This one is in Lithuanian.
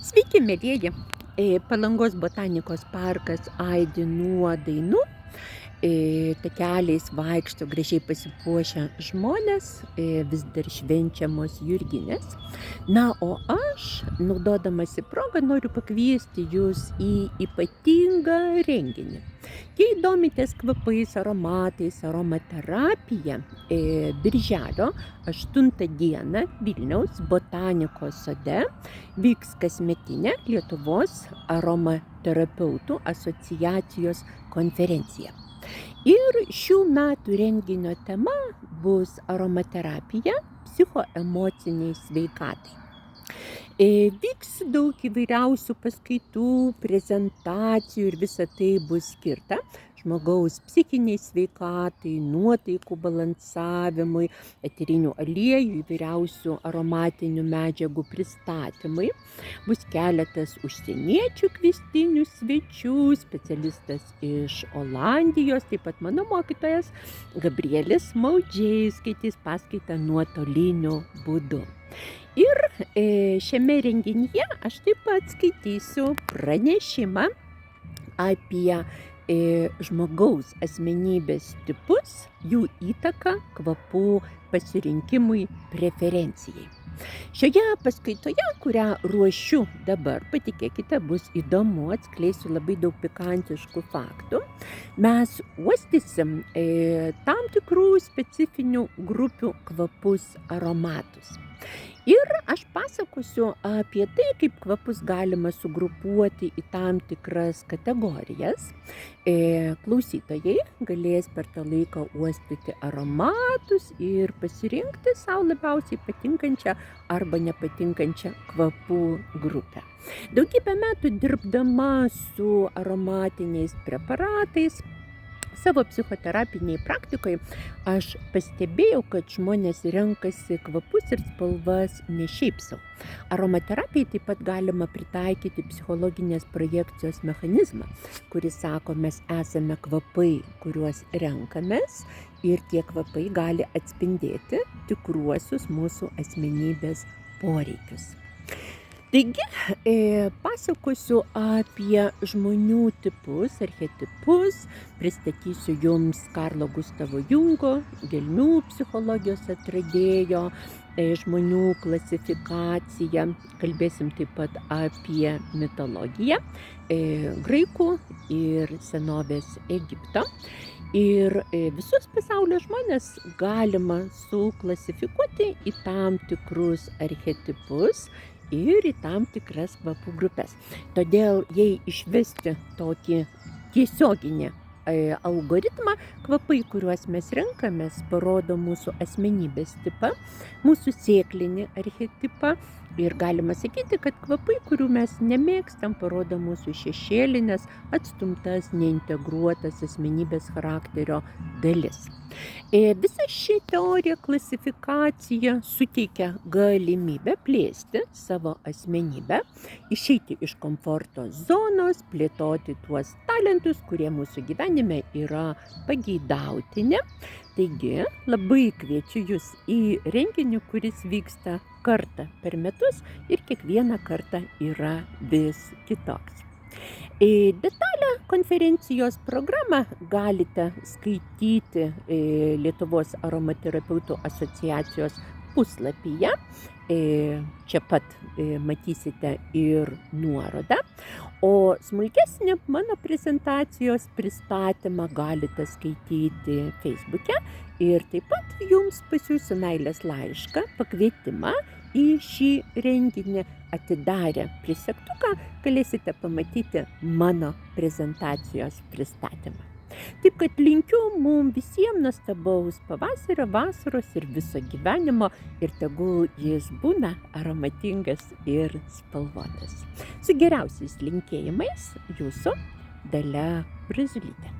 Sveiki, mielieji! Palangos botanikos parkas aidi nuo dainų. Takeliais vaikšto gražiai pasipuošę žmonės, vis dar švenčiamos Jurginės. Na, o aš, naudodamasi progą, noriu pakviesti jūs į ypatingą renginį. Jei domitės kvapais, aromatais, aromaterapija, birželio 8 dieną Vilniaus botanikos sode vyks kasmetinė Lietuvos aromaterapeutų asociacijos konferencija. Ir šių metų renginio tema bus aromaterapija psichoemociniai sveikatai. Vyks daug įvairiausių paskaitų, prezentacijų ir visa tai bus skirta žmogaus psichiniai sveikatai, nuotaikų balansavimui, eterinių aliejų, įvairiausių aromatinių medžiagų pristatymai. Bus keletas užsieniečių kviestinių svečių, specialistas iš Olandijos, taip pat mano mokytojas Gabrielis Maudžiai skaitys paskaitą nuotoliniu būdu. Ir šiame renginyje aš taip pat skaitysiu pranešimą apie žmogaus asmenybės tipus, jų įtaką kvapų pasirinkimui, preferencijai. Šioje paskaitoje, kurią ruošiu dabar, patikėkite, bus įdomu, atskleisiu labai daug pikantiškų faktų. Mes uostysim tam tikrų specifinių grupių kvapus, aromatus. Ir aš pasakosiu apie tai, kaip kvapus galima sugrupuoti į tam tikras kategorijas. Klausytojai galės per tą laiką uostyti aromatus ir pasirinkti savo labiausiai patinkančią arba nepatinkančią kvapų grupę. Daugybę metų dirbdama su aromatiniais preparatais, savo psichoterapiniai praktikoje aš pastebėjau, kad žmonės renkasi kvapus ir spalvas ne šiaip savo. Aromaterapijai taip pat galima pritaikyti psichologinės projekcijos mechanizmą, kuris sako, mes esame kvapai, kuriuos renkamės, ir tie kvapai gali atspindėti tikruosius mūsų asmenybės poreikius. Taigi, pasakosiu apie žmonių tipus, archetipus, pristatysiu jums Karlo Gustavo Jungo, gelmių psichologijos atradėjo, žmonių klasifikaciją, kalbėsim taip pat apie mitologiją, graikų ir senovės Egipto. Ir visus pasaulio žmonės galima suklasifikuoti į tam tikrus archetipus ir į tam tikras kvapų grupės. Todėl, jei išvesti tokį tiesioginį algoritmą, kvapai, kuriuos mes renkamės, parodo mūsų asmenybės tipą, mūsų sėklinį archetipą, ir galima sakyti, kad kvapai, kurių mes nemėgstam, parodo mūsų šešėlinės, atstumtas, neintegruotas asmenybės charakterio dalis. Visa ši teorija, klasifikacija suteikia galimybę plėsti savo asmenybę, išeiti iš komforto zonos, plėtoti tuos talentus, kurie mūsų gyvenime yra pageidautini. Taigi, labai kviečiu jūs į renginį, kuris vyksta kartą per metus ir kiekvieną kartą yra vis kitoks. Detalę konferencijos programą galite skaityti Lietuvos aromaterapeutų asociacijos puslapyje. Čia pat matysite ir nuorodą. O smulkesnį mano prezentacijos pristatymą galite skaityti Facebook'e ir taip pat jums pasiųsiu meilės laišką, pakvietimą į šį renginį. Atidarę prisegtuką galėsite pamatyti mano prezentacijos pristatymą. Taip kad linkiu mums visiems nuostabaus pavasario, vasaros ir viso gyvenimo, ir tegul jis būna aromatingas ir spalvotas. Su geriausiais linkėjimais, jūsų Dalia Braziulytė.